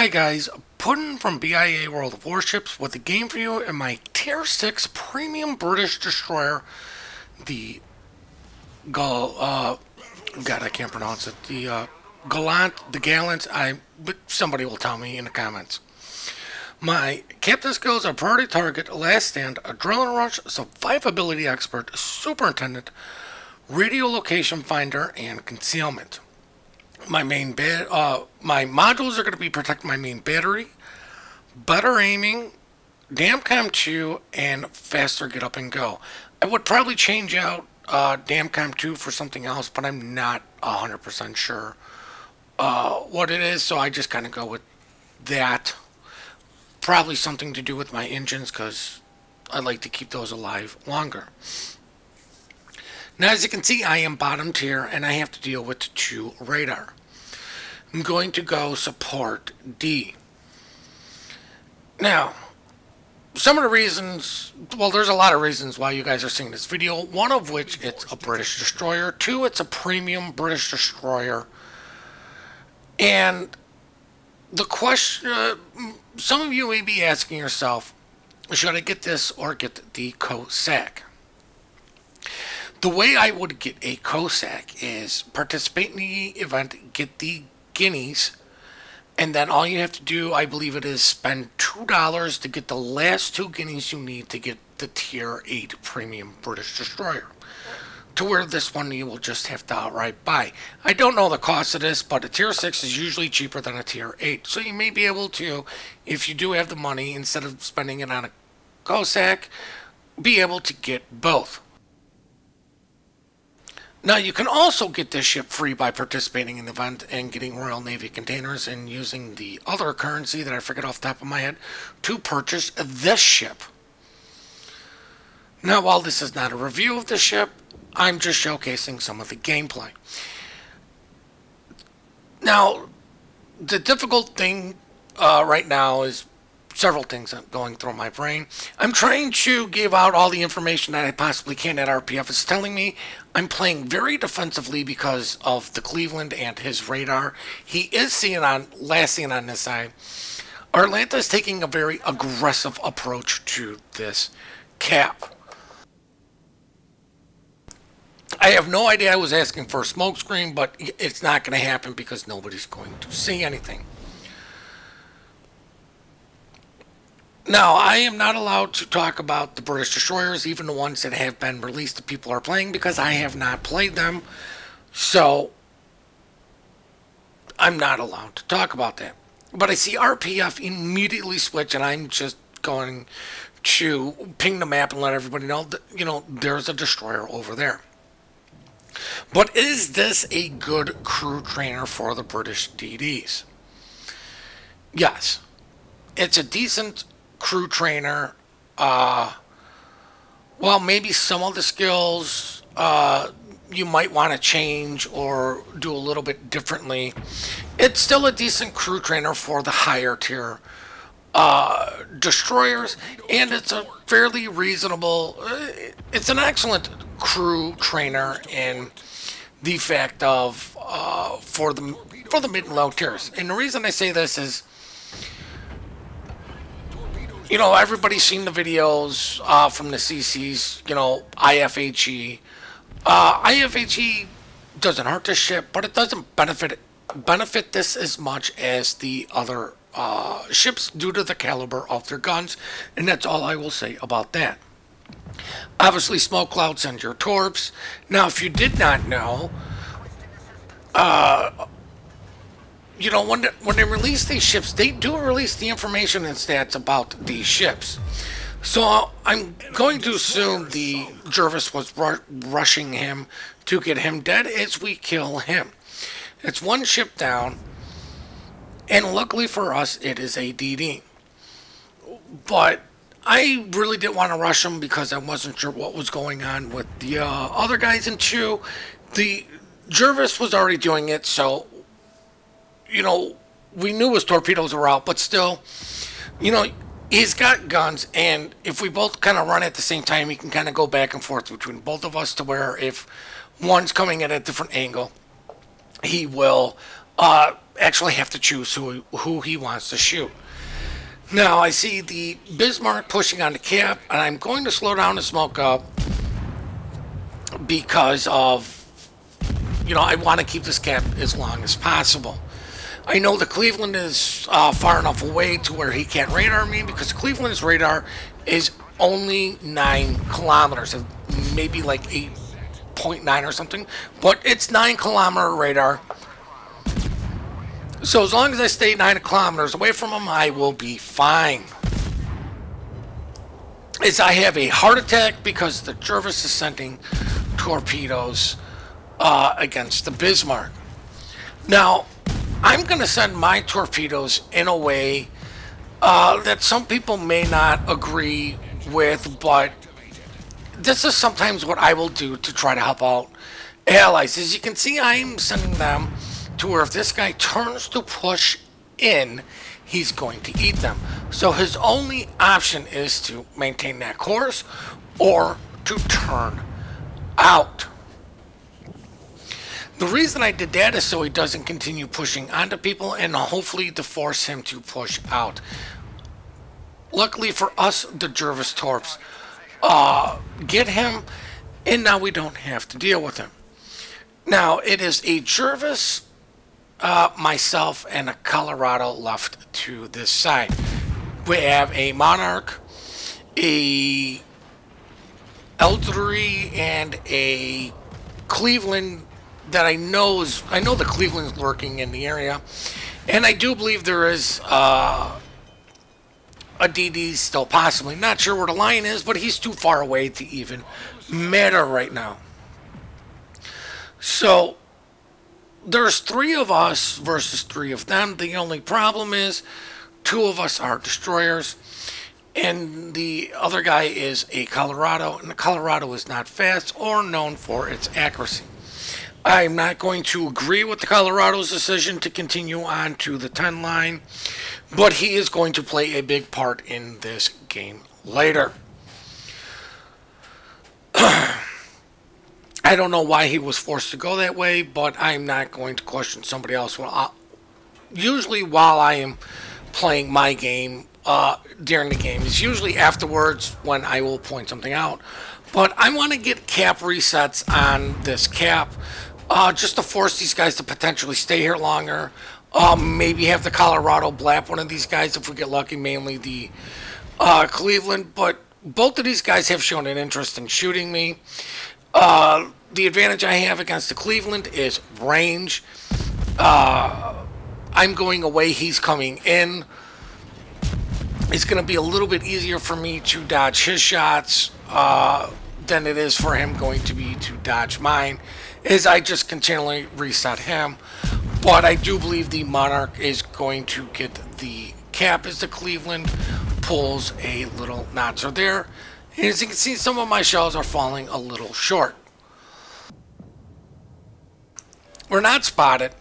Hi guys, Puddin from BIA World of Warships with a game for you in my Tier 6 Premium British Destroyer, the God, I can't pronounce it, the Gallant, but somebody will tell me in the comments. My captain skills are priority target, last stand, adrenaline rush, survivability expert, superintendent, radio location finder, and concealment. My modules are going to be protect my main battery, better aiming, Damcom 2, and faster get up and go. I would probably change out Damcom 2 for something else, but I'm not 100% sure what it is, so I just kind of go with that. Probably something to do with my engines, because I like to keep those alive longer. Now, as you can see, I am bottom tier, and I have to deal with 2 radar. I'm going to go support D. Now, some of the reasons, well, there's a lot of reasons why you guys are seeing this video. One of which, it's a British destroyer. 2, it's a premium British destroyer. And the question, some of you may be asking yourself, should I get this or get the COSAC? The way I would get a COSAC is participate in the event, get the guineas, and then all you have to do, I believe it is, spend $2 to get the last 2 guineas you need to get the Tier 8 Premium British Destroyer. To where this one you will just have to outright buy. I don't know the cost of this, but a Tier 6 is usually cheaper than a Tier 8. So you may be able to, if you do have the money, instead of spending it on a COSAC, be able to get both. Now, you can also get this ship free by participating in the event and getting Royal Navy containers and using the other currency that I forget off the top of my head to purchase this ship. Now, while this is not a review of the ship, I'm just showcasing some of the gameplay. Now, the difficult thing right now is several things going through my brain. I'm trying to give out all the information that I possibly can that RPF is telling me. I'm playing very defensively because of the Cleveland and his radar. He is last seen on this side. Atlanta is taking a very aggressive approach to this cap. I have no idea I was asking for a smoke screen, but it's not going to happen because nobody's going to see anything. Now, I am not allowed to talk about the British destroyers, even the ones that have been released that people are playing, because I have not played them. So, I'm not allowed to talk about that. But I see RPF immediately switch, and I'm just going to ping the map and let everybody know that, you know, there's a destroyer over there. But is this a good crew trainer for the British DDs? Yes. It's a decent crew trainer. Well, maybe some of the skills you might want to change or do a little bit differently. It's still a decent crew trainer for the higher tier destroyers, and it's a fairly reasonable, it's an excellent crew trainer in the fact of for the mid and low tiers. And the reason I say this is, you know, everybody's seen the videos from the CCs, you know, IFHE. IFHE doesn't hurt this ship, but it doesn't benefit this as much as the other ships due to the caliber of their guns, and that's all I will say about that. Obviously, smoke cloud sends your torps. Now, if you did not know, you know, when they release these ships, they do release the information and stats about these ships. So I'm going to assume the Jervis was rushing him to get him dead as we kill him. It's 1 ship down, and luckily for us, it is a DD. But I really didn't want to rush him because I wasn't sure what was going on with the other guys. And 2, the Jervis was already doing it, so, you know, we knew his torpedoes were out, but still, you know, he's got guns, and if we both kind of run at the same time, he can kind of go back and forth between both of us to where if one's coming at a different angle, he will actually have to choose who he wants to shoot. Now I see the Bismarck pushing on the cap, and I'm going to slow down the smoke up because of, I want to keep this cap as long as possible. I know the Cleveland is far enough away to where he can't radar me, because Cleveland's radar is only 9 kilometers, maybe like 8.9 or something, but it's 9-kilometer radar. So as long as I stay 9 kilometers away from him, I will be fine. As I have a heart attack because the Jervis is sending torpedoes against the Bismarck. Now, I'm going to send my torpedoes in a way that some people may not agree with, but this is sometimes what I will do to try to help out allies. As you can see, I'm sending them to where if this guy turns to push in, he's going to eat them. So his only option is to maintain that course or to turn out. The reason I did that is so he doesn't continue pushing onto people, and hopefully to force him to push out. Luckily for us, the Jervis Torps get him, and now we don't have to deal with him. Now, it is a Jervis, myself, and a Colorado left to this side. We have a Monarch, a Eldery, and a Cleveland that I know the Cleveland's lurking in the area, and I do believe there is a DD still possibly. Not sure where the Lion is, but he's too far away to even matter right now. So there's 3 of us versus 3 of them. The only problem is 2 of us are destroyers, and the other guy is a Colorado, and the Colorado is not fast or known for its accuracy. I'm not going to agree with the Colorado's decision to continue on to the 10 line, but he is going to play a big part in this game later. I don't know why he was forced to go that way, but I'm not going to question somebody else. Usually while I am playing my game, during the game, it's usually afterwards when I will point something out. But I want to get cap resets on this cap, just to force these guys to potentially stay here longer. Maybe have the Colorado blap one of these guys if we get lucky, mainly the Cleveland. But both of these guys have shown an interest in shooting me. The advantage I have against the Cleveland is range. I'm going away, he's coming in. It's going to be a little bit easier for me to dodge his shots than it is for him going to be to dodge mine, as I just continually reset him. But I do believe the Monarch is going to get the cap as the Cleveland pulls a little notcher there. And as you can see, some of my shells are falling a little short. We're not spotted.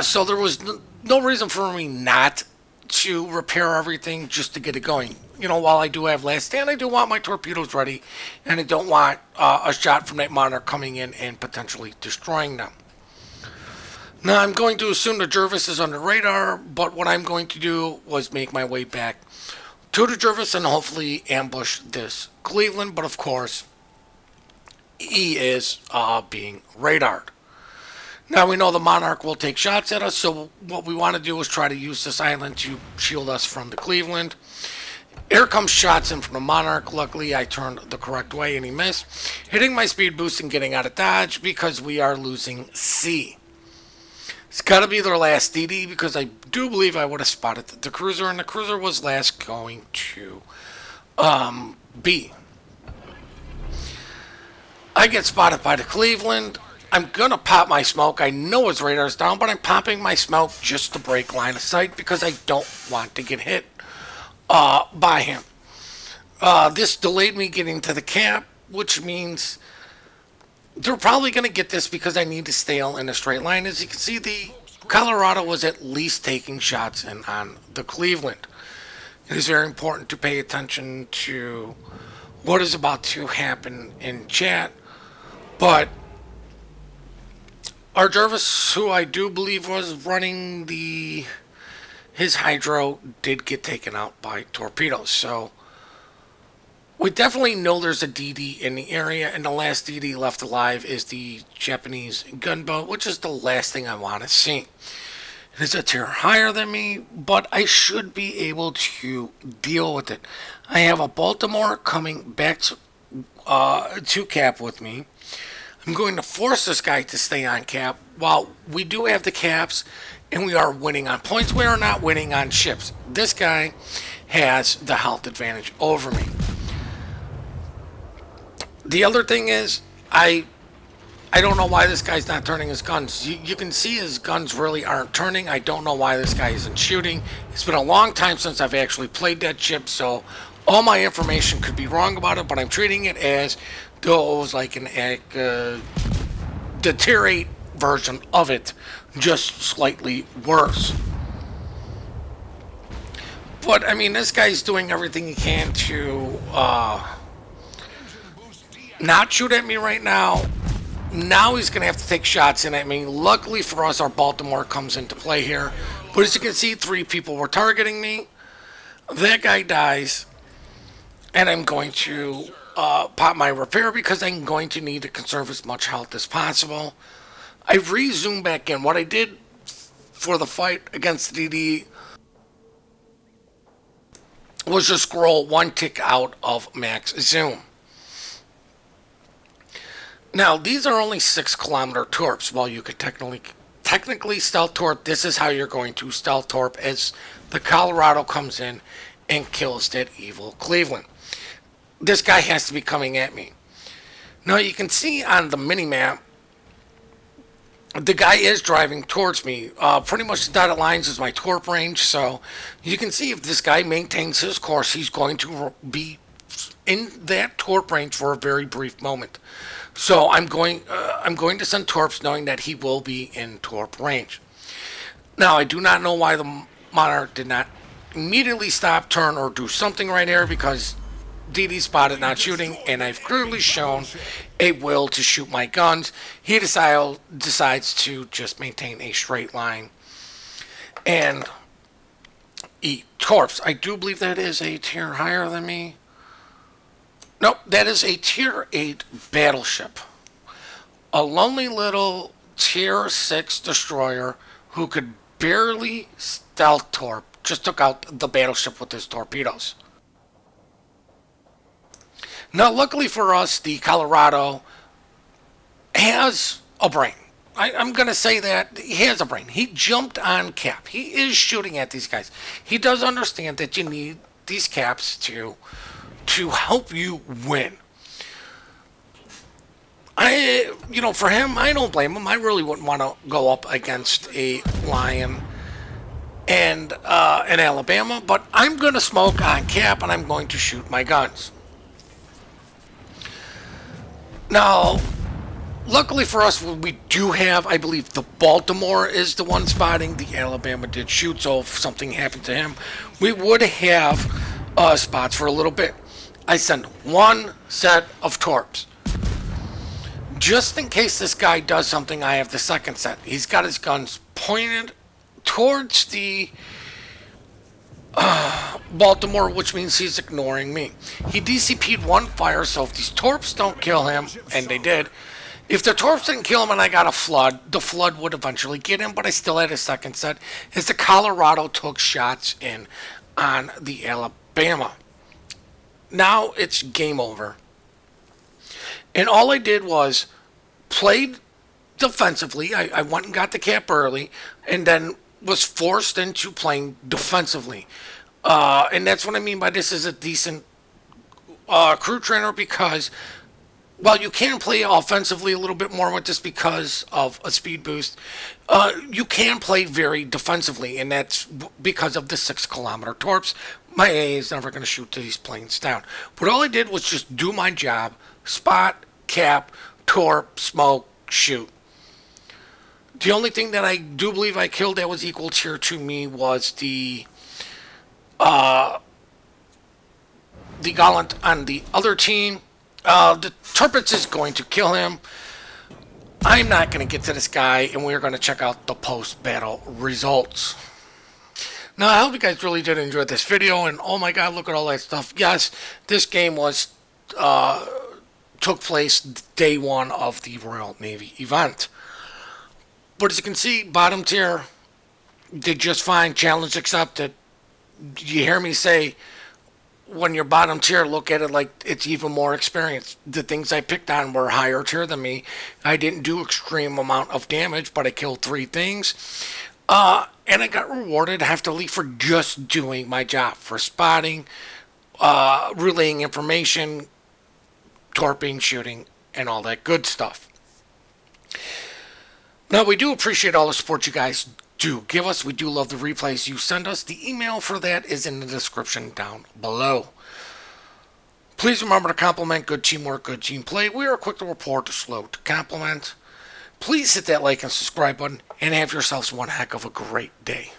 So there was no reason for me not to repair everything just to get it going. While I do have last stand, I do want my torpedoes ready, and I don't want a shot from that Monarch coming in and potentially destroying them. Now, I'm going to assume the Jervis is under radar, but what I'm going to do was make my way back to the Jervis and hopefully ambush this Cleveland, but of course, he is being radared. Now we know the Monarch will take shots at us, so what we want to do is try to use this island to shield us from the Cleveland. Here comes shots in from the Monarch. Luckily, I turned the correct way and he missed, hitting my speed boost and getting out of dodge because we are losing C. It's got to be their last DD because I do believe I would have spotted the cruiser, and the cruiser was last going to B. I get spotted by the Cleveland. I'm going to pop my smoke. I know his radar's down, but I'm popping my smoke just to break line of sight because I don't want to get hit by him. This delayed me getting to the cap, which means they're probably going to get this because I need to stay in a straight line. As you can see, the Colorado was at least taking shots in on the Cleveland. It is very important to pay attention to what is about to happen in chat, but Our Jervis, who I do believe was running his hydro, did get taken out by torpedoes. So we definitely know there's a DD in the area, and the last DD left alive is the Japanese gunboat, which is the last thing I want to see. It is a tier higher than me, but I should be able to deal with it. I have a Baltimore coming back to cap with me. I'm going to force this guy to stay on cap. While we do have the caps, and we are winning on points, we are not winning on ships. This guy has the health advantage over me. The other thing is, I don't know why this guy's not turning his guns. You can see his guns really aren't turning. I don't know why this guy isn't shooting. It's been a long time since I've actually played that ship, so all my information could be wrong about it, but I'm treating it as though it was like the tier 8 version of it, just slightly worse. But, I mean, this guy's doing everything he can to not shoot at me right now. Now he's going to have to take shots in at me. Luckily for us, our Baltimore comes into play here. But as you can see, 3 people were targeting me. That guy dies. And I'm going to pop my repair because I'm going to need to conserve as much health as possible. I re-zoomed back in. What I did for the fight against the DD was just scroll 1 tick out of max zoom. Now, these are only 6-kilometer torps. While you could technically stealth torp, this is how you're going to stealth torp as the Colorado comes in and kills that evil Cleveland. This guy has to be coming at me. Now, you can see on the mini-map, the guy is driving towards me. Pretty much the dotted lines is my torp range, so you can see if this guy maintains his course, he's going to be in that torp range for a very brief moment. So I'm going to send torps knowing that he will be in torp range. Now, I do not know why the Monarch did not immediately stop, turn, or do something right here, because DD spotted not shooting, and I've clearly shown a will to shoot my guns. He decides to just maintain a straight line and eat torps. I do believe that is a tier higher than me. Nope, that is a tier 8 battleship. A lonely little tier 6 destroyer who could barely stealth torp just took out the battleship with his torpedoes. Now, luckily for us, the Colorado has a brain. I'm going to say that he has a brain. He jumped on cap. He is shooting at these guys. He does understand that you need these caps to help you win. For him, I don't blame him. I really wouldn't want to go up against a Lion and an Alabama, but I'm going to smoke on cap and I'm going to shoot my guns. Now, luckily for us, we do have, I believe, the Baltimore is the one spotting. The Alabama did shoot, so if something happened to him, we would have spots for a little bit. I send 1 set of torps. Just in case this guy does something, I have the 2nd set. He's got his guns pointed towards the Baltimore, which means he's ignoring me. He DCP'd 1 fire, so if these torps don't kill him, and they did, if the torps didn't kill him and I got a flood, the flood would eventually get him, but I still had a 2nd set, as the Colorado took shots in on the Alabama. Now it's game over. And all I did was played defensively. I went and got the cap early, and then was forced into playing defensively. And that's what I mean by this is a decent crew trainer, because while you can play offensively a little bit more with this because of a speed boost, you can play very defensively, and that's because of the 6-kilometer torps. My AA is never going to shoot these planes down. But all I did was just do my job: spot, cap, torp, smoke, shoot. The only thing that I do believe I killed that was equal tier to me was the Gallant on the other team. The Turpitz is going to kill him. I'm not going to get to this guy, and we're going to check out the post-battle results. Now, I hope you guys really did enjoy this video, and oh my god, look at all that stuff. Yes, this game was took place day one of the Royal Navy event. But as you can see, bottom tier did just fine. Challenge accepted. You hear me say, when you're bottom tier, look at it like it's even more experience. The things I picked on were higher tier than me. I didn't do extreme amount of damage, but I killed 3 things. And I got rewarded heftily for just doing my job, for spotting, relaying information, torping, shooting, and all that good stuff. Now, we do appreciate all the support you guys do give us. We do love the replays you send us. The email for that is in the description down below. Please remember to compliment good teamwork, good team play. We are quick to report, slow to compliment. Please hit that like and subscribe button, and have yourselves one heck of a great day.